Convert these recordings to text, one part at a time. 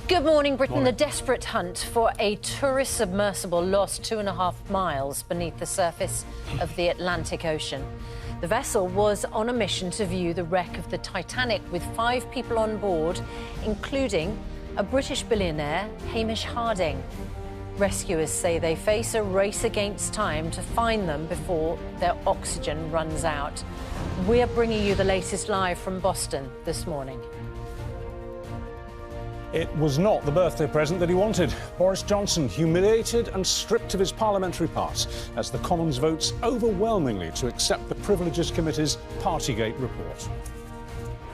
Good morning, Britain. The desperate hunt for a tourist submersible lost 2.5 miles beneath the surface of the Atlantic Ocean. The vessel was on a mission to view the wreck of the Titanic with 5 people on board, including a British billionaire, Hamish Harding. Rescuers say they face a race against time to find them before their oxygen runs out. We're bringing you the latest live from Boston this morning. It was not the birthday present that he wanted. Boris Johnson humiliated and stripped of his parliamentary pass as the Commons votes overwhelmingly to accept the Privileges Committee's Partygate report.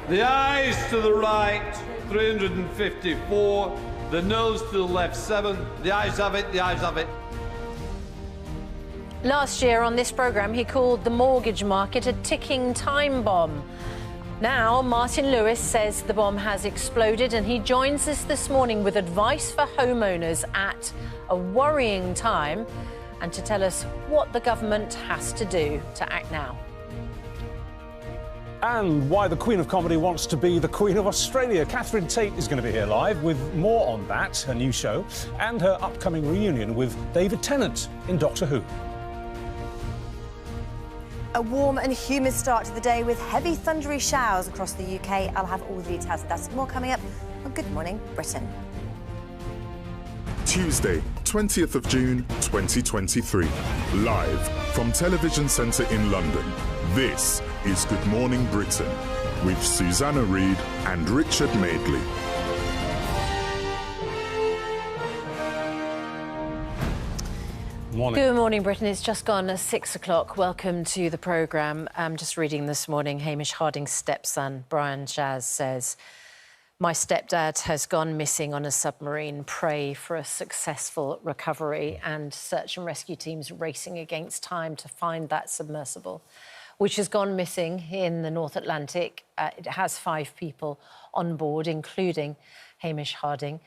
The ayes to the right, 354. The noes to the left, 7. The ayes have it, the ayes have it. Last year on this programme, he called the mortgage market a ticking time bomb. Now, Martin Lewis says the bomb has exploded, and he joins us this morning with advice for homeowners at a worrying time and to tell us what the government has to do to act now. And why the Queen of Comedy wants to be the Queen of Australia. Catherine Tate is going to be here live with more on that, her new show, and her upcoming reunion with David Tennant in Doctor Who. A warm and humid start to the day with heavy thundery showers across the UK. I'll have all the details of that. More coming up on Good Morning Britain. Tuesday, 20th of June, 2023. Live from Television Centre in London. This is Good Morning Britain with Susanna Reid and Richard Madeley. Morning. Good morning, Britain. It's just gone 6 o'clock. Welcome to the programme. I'm just reading this morning, Hamish Harding's stepson, Brian Jazz, says, "My stepdad has gone missing on a submarine. Pray for a successful recovery." And search and rescue teams racing against time to find that submersible, which has gone missing in the North Atlantic. It has 5 people on board, including Hamish Harding.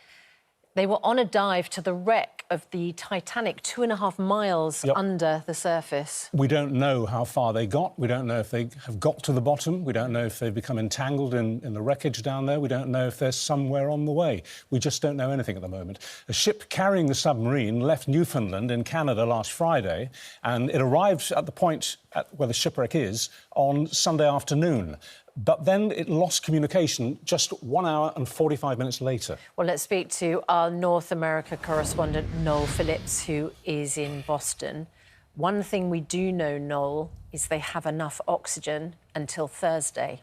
They were on a dive to the wreck of the Titanic, 2.5 miles under the surface. We don't know how far they got. We don't know if they have got to the bottom. We don't know if they've become entangled in the wreckage down there. We don't know if they're somewhere on the way. We just don't know anything at the moment. A ship carrying the submarine left Newfoundland in Canada last Friday, and it arrived at the point where the shipwreck is on Sunday afternoon. But then it lost communication just 1 hour and 45 minutes later. Well, let's speak to our North America correspondent, Noel Phillips, who is in Boston. One thing we do know, Noel, is they have enough oxygen until Thursday.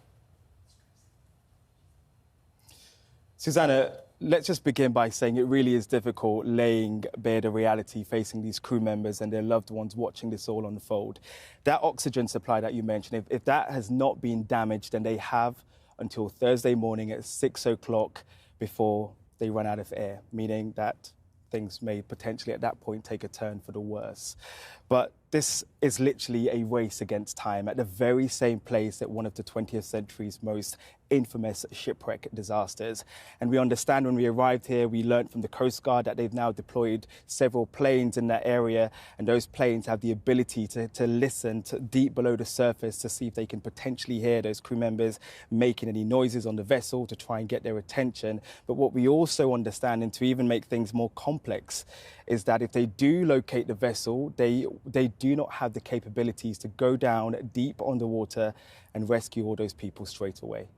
Susanna, let's just begin by saying it really is difficult laying bare the reality facing these crew members and their loved ones watching this all unfold. That oxygen supply that you mentioned, if that has not been damaged, then they have until Thursday morning at 6 o'clock before they run out of air, meaning that things may potentially at that point take a turn for the worse. But this is literally a race against time at the very same place at one of the 20th century's most infamous shipwreck disasters. And we understand when we arrived here, we learned from the Coast Guard that they've now deployed several planes in that area, and those planes have the ability to listen deep below the surface to see if they can potentially hear those crew members making any noises on the vessel to try and get their attention. But what we also understand, and to even make things more complex, is that if they do locate the vessel, they do not have the capabilities to go down deep underwater and rescue all those people straight away.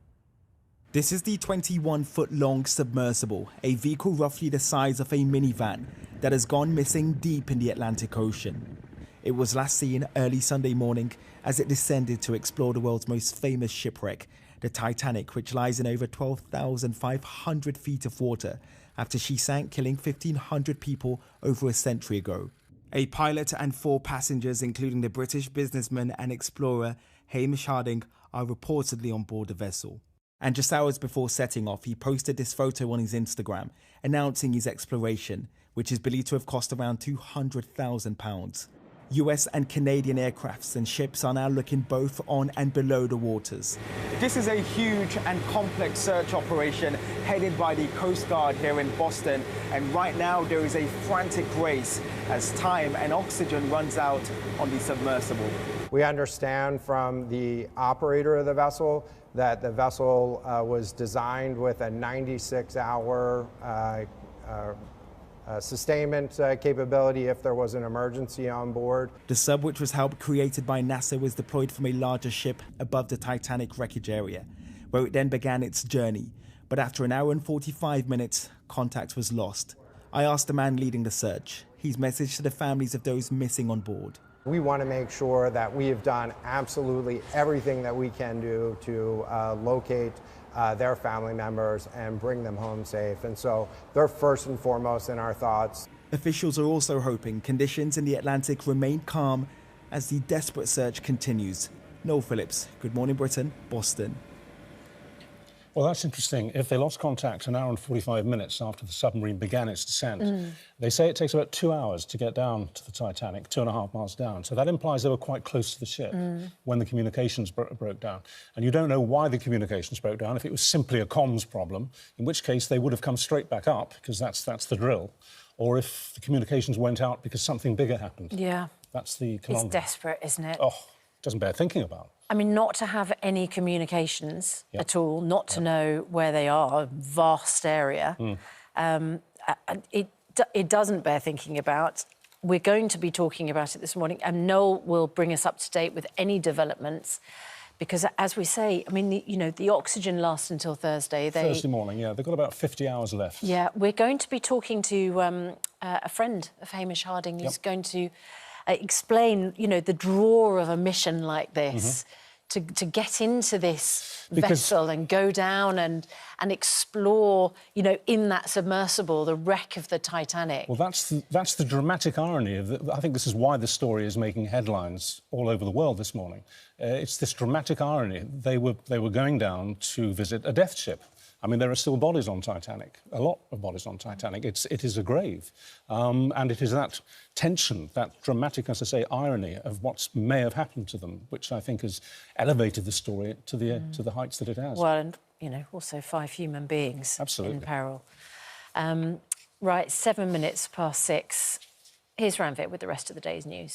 This is the 21-foot-long submersible, a vehicle roughly the size of a minivan that has gone missing deep in the Atlantic Ocean. It was last seen early Sunday morning as it descended to explore the world's most famous shipwreck, the Titanic, which lies in over 12,500 feet of water after she sank, killing 1,500 people over a century ago. A pilot and 4 passengers, including the British businessman and explorer Hamish Harding, are reportedly on board the vessel. And just hours before setting off, he posted this photo on his Instagram, announcing his exploration, which is believed to have cost around £200,000. US and Canadian aircrafts and ships are now looking both on and below the waters. This is a huge and complex search operation headed by the Coast Guard here in Boston. And right now there is a frantic race as time and oxygen runs out on the submersible. We understand from the operator of the vessel that the vessel was designed with a 96-hour sustainment capability if there was an emergency on board. The sub, which was help created by NASA, was deployed from a larger ship above the Titanic wreckage area, where it then began its journey. But after an hour and 45 minutes, contact was lost. I asked the man leading the search his message to the families of those missing on board. We want to make sure that we have done absolutely everything that we can do to locate their family members and bring them home safe. And so they're first and foremost in our thoughts. Officials are also hoping conditions in the Atlantic remain calm as the desperate search continues. Noel Phillips, Good Morning Britain, Boston. Well, that's interesting. If they lost contact an hour and 45 minutes after the submarine began its descent, they say it takes about 2 hours to get down to the Titanic, 2.5 miles down. So that implies they were quite close to the ship when the communications broke down. And you don't know why the communications broke down. If it was simply a comms problem, in which case they would have come straight back up, because that's the drill. Or if the communications went out because something bigger happened. Yeah. That's the conundrum. It's desperate, isn't it? Oh, doesn't bear thinking about. I mean, not to have any communications at all, not to know where they are, vast area. It doesn't bear thinking about. We're going to be talking about it this morning, and Noel will bring us up to date with any developments, because, as we say, I mean, the oxygen lasts until Thursday. Thursday morning, yeah. They've got about 50 hours left. Yeah, we're going to be talking to a friend of Hamish Harding who's going to explain, the draw of a mission like this, to get into this vessel and go down and explore, in that submersible, the wreck of the Titanic. Well, that's the dramatic irony of I think this is why the story is making headlines all over the world this morning. It's this dramatic irony. They were going down to visit a death ship. I mean, there are still bodies on Titanic, a lot of bodies on Titanic. It is a grave. And it is that tension, that dramatic, as I say, irony of what may have happened to them, which I think has elevated the story to the heights that it has. Well, and, also 5 human beings in peril. Right, 7 minutes past 6. Here's Ranvir with the rest of the day's news.